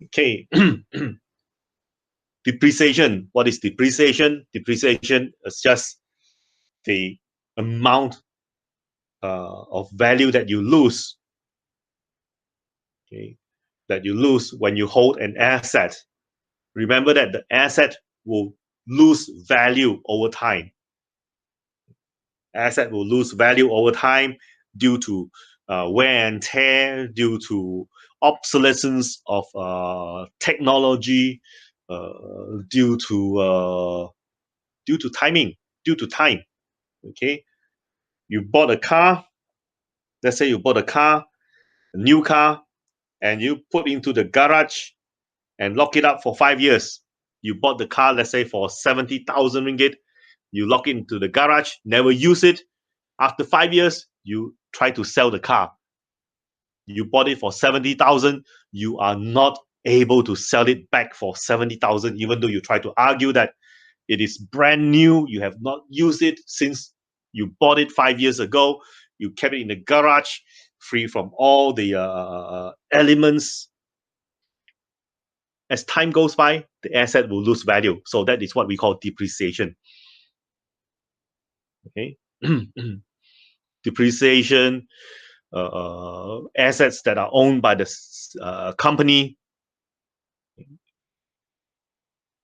Okay. Depreciation. What is depreciation? Depreciation is just the amount of value that you lose. Okay, that you lose when you hold an asset. Remember that the asset will lose value over time. Asset will lose value over time due to wear and tear, due to obsolescence of technology, due to timing, due to time. Okay, you bought a car. Let's say you bought a new car, and you put into the garage and lock it up for 5 years. You bought the car, let's say, for 70,000 ringgit. You lock it into the garage, never use it. After 5 years, you try to sell the car. You bought it for 70,000. You are not able to sell it back for 70,000, even though you try to argue that it is brand new. You have not used it since you bought it 5 years ago. You kept it in the garage, free from all the elements. As time goes by, the asset will lose value. So that is what we call depreciation. Okay. Depreciation, assets that are owned by the company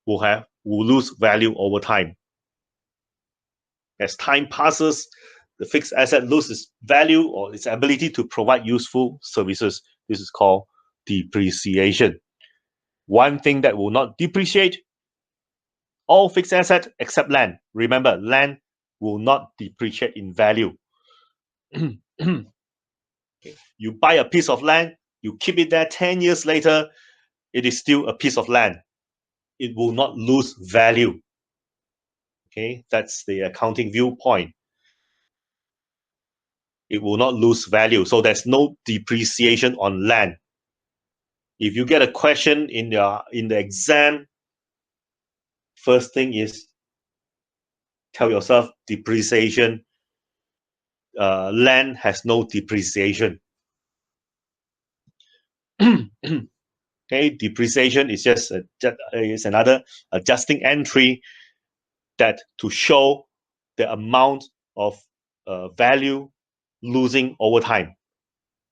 will lose value over time. As time passes, the fixed asset loses value or its ability to provide useful services. This is called depreciation. One thing that will not depreciate, all fixed assets except land. Remember, land will not depreciate in value. You buy a piece of land, you keep it there 10 years later, it is still a piece of land. It will not lose value. Okay, that's the accounting viewpoint. It will not lose value. So there's no depreciation on land. If you get a question in the exam, first thing is tell yourself depreciation. Land has no depreciation. Okay, depreciation is just is another adjusting entry that to show the amount of value losing over time.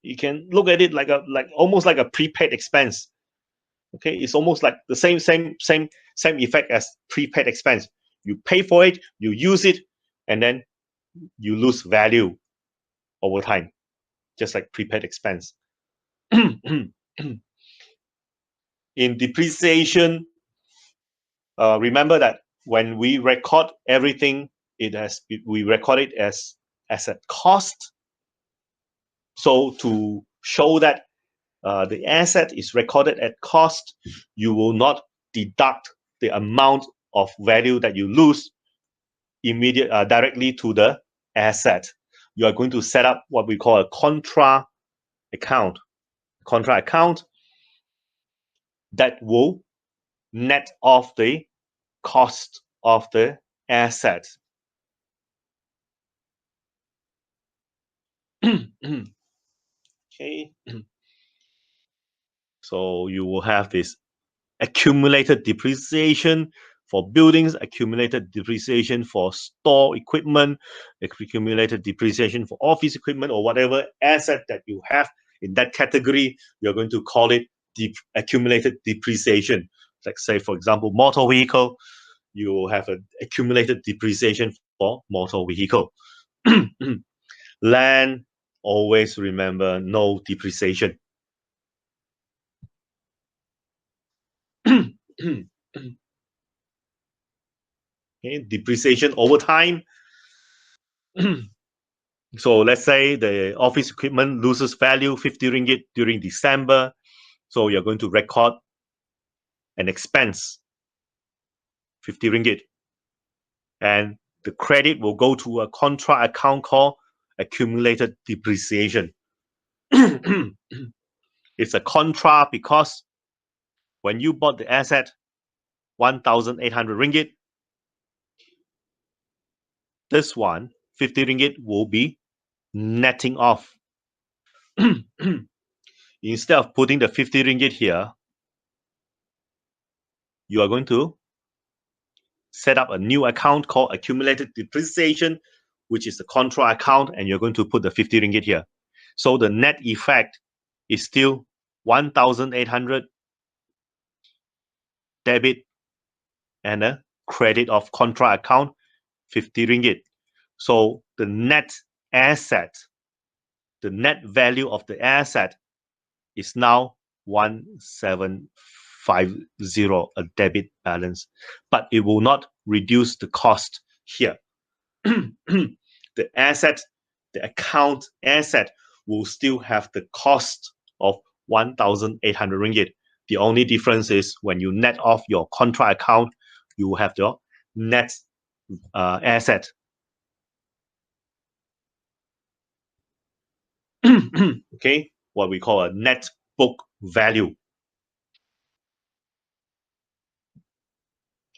You can look at it like almost like a prepaid expense. Okay, it's almost like the same effect as prepaid expense. You pay for it, you use it, and then you lose value over time, just like prepaid expense. In depreciation, remember that when we record everything, we record it as a cost. So to show that the asset is recorded at cost, you will not deduct the amount of value that you lose directly to the asset. You are going to set up what we call a contra account. Contra account that will net off the cost of the asset. Okay. So you will have this accumulated depreciation for buildings, accumulated depreciation for store equipment, accumulated depreciation for office equipment, or whatever asset that you have in that category. You're going to call it accumulated depreciation. Like, say, for example, motor vehicle, you will have an accumulated depreciation for motor vehicle. Land, always remember no depreciation. Okay, depreciation over time. So let's say the office equipment loses value 50 ringgit during December. So you're going to record an expense 50 ringgit. And the credit will go to a contra account called accumulated depreciation. It's a contra because when you bought the asset 1,800 ringgit, this one 50 ringgit will be netting off. Instead of putting the 50 ringgit here, you are going to set up a new account called accumulated depreciation, which is the contra account, and you're going to put the 50 ringgit here. So the net effect is still 1,800 debit and a credit of contra account 50 ringgit. So the net asset, the net value of the asset is now 1,750, a debit balance, but it will not reduce the cost here. The asset, the account asset will still have the cost of 1,800 ringgit. The only difference is when you net off your contra account, you have your net asset. Okay, what we call a net book value.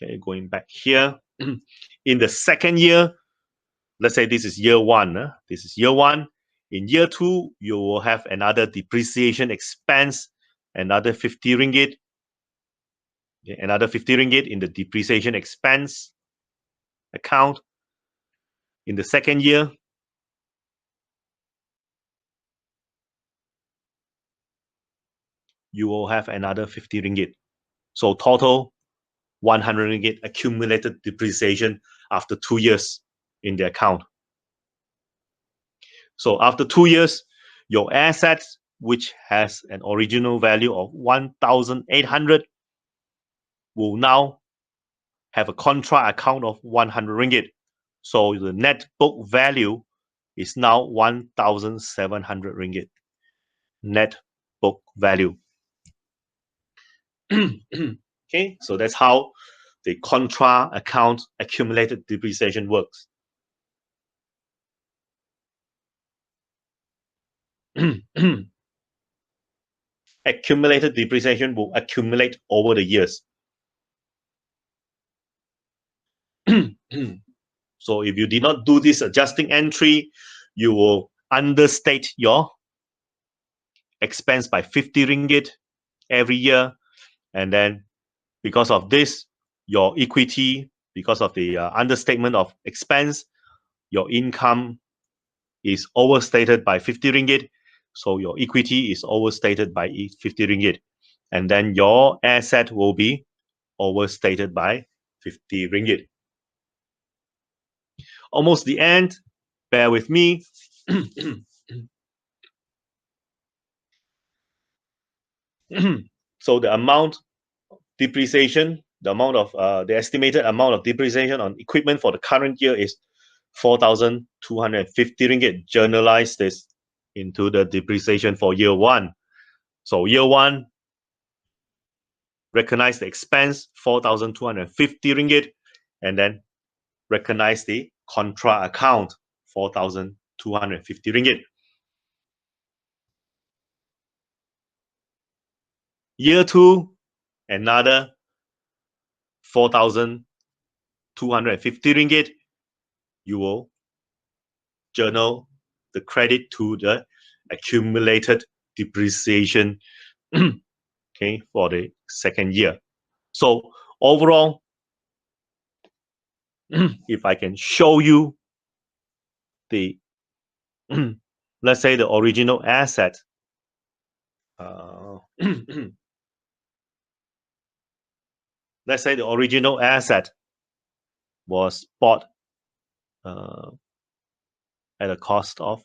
Okay, going back here. In the second year, let's say this is year one. This is year one. In year two, you will have another depreciation expense, another 50 ringgit. Okay, another 50 ringgit in the depreciation expense account. In the second year, you will have another 50 ringgit. So total 100 ringgit accumulated depreciation after 2 years in the account. So after 2 years, your assets, which has an original value of 1,800, will now have a contra account of 100 ringgit. So the net book value is now 1,700 ringgit. Net book value. Okay, so that's how the contra account accumulated depreciation works. Accumulated depreciation will accumulate over the years. So if you did not do this adjusting entry, you will understate your expense by 50 ringgit every year. And then because of this, your equity, because of the understatement of expense, your income is overstated by 50 ringgit. So your equity is overstated by 50 ringgit. And then your asset will be overstated by 50 ringgit. Almost the end. Bear with me. So the amount depreciation, the amount of the estimated amount of depreciation on equipment for the current year is 4,250 ringgit. Journalize this into the depreciation for year one. So year one, recognize the expense 4,250 ringgit, and then recognize the contra account 4,250 ringgit. Year two, another 4,250 ringgit. You will journal the credit to the accumulated depreciation okay, for the second year. So overall, if I can show you the, let's say the original asset, let's say the original asset was bought at a cost of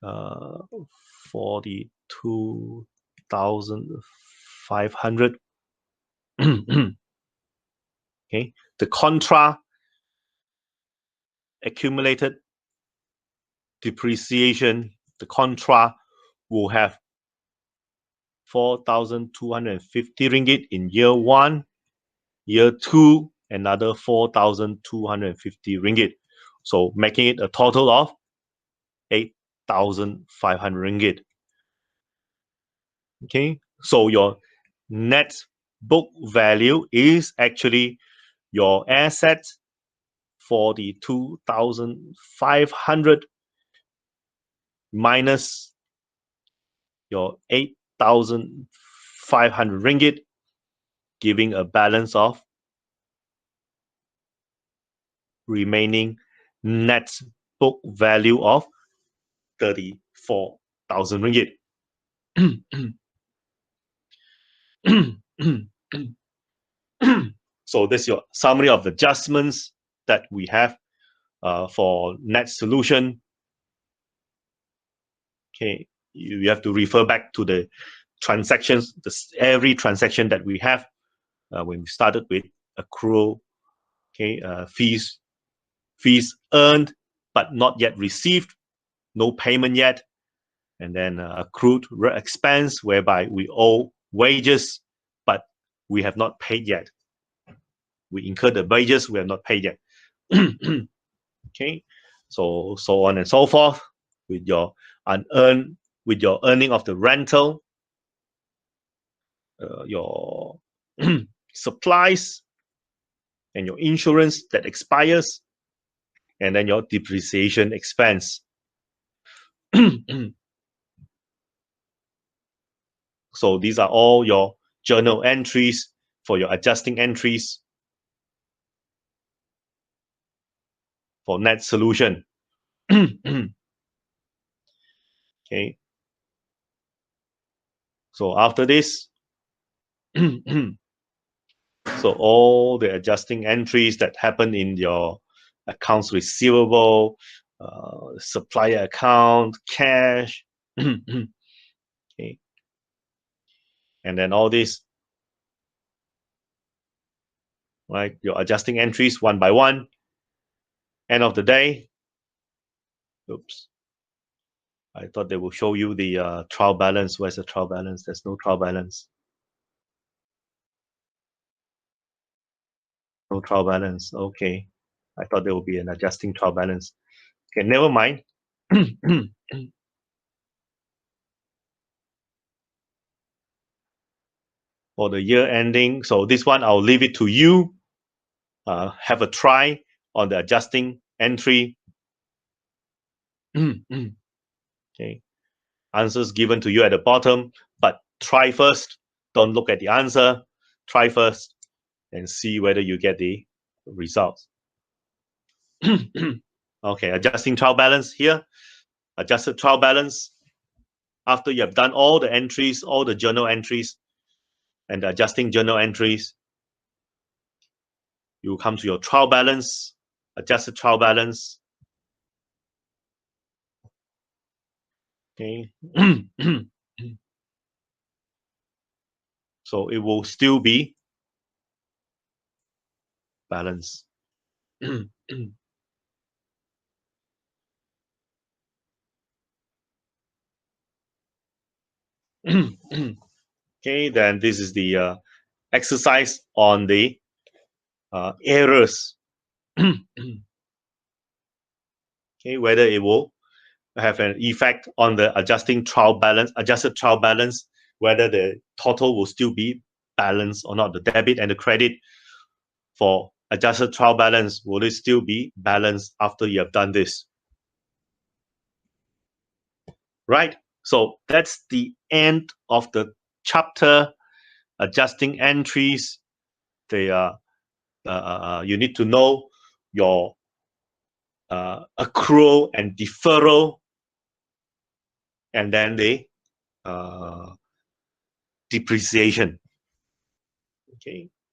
42,500. Okay, the contra accumulated depreciation, the contra will have 4,250 ringgit in year 1, year 2 another 4,250 ringgit, so making it a total of 8,500 ringgit. Okay, so your net book value is actually your assets 42,500 minus your 8,500 ringgit, giving a balance of remaining net book value of 34,000 ringgit. So this is your summary of the adjustments that we have for net solution. Okay, you have to refer back to the transactions, every transaction that we have when we started with accrual. Okay, fees earned but not yet received, no payment yet, and then accrued expense whereby we owe wages but we have not paid yet. We incurred the wages, we have not paid yet. Okay, so on and so forth with your unearned, with your earning of the rental, your supplies, and your insurance that expires, and then your depreciation expense. So these are all your journal entries for your adjusting entries for net solution. Okay. So after this, so all the adjusting entries that happen in your accounts receivable, supplier account, cash, okay, and then all this, right? Your adjusting entries one by one. End of the day, oops, I thought they will show you the trial balance. Where's the trial balance? There's no trial balance. No trial balance. Okay, I thought there will be an adjusting trial balance. Okay, never mind. For the year ending, so this one I'll leave it to you. Have a try on the adjusting entry. Okay, answers given to you at the bottom, but try first. Don't look at the answer. Try first and see whether you get the results. Okay, adjusting trial balance here. Adjusted trial balance. After you have done all the entries, all the journal entries, and the adjusting journal entries, you come to your trial balance, adjusted trial balance. Okay. So it will still be balance. Okay, then this is the exercise on the errors. Okay, whether it will have an effect on the adjusted trial balance, whether the total will still be balanced or not. The debit and the credit for adjusted trial balance, will it still be balanced after you have done this? Right? So that's the end of the chapter, adjusting entries. They are you need to know your accrual and deferral, and then the depreciation. Okay,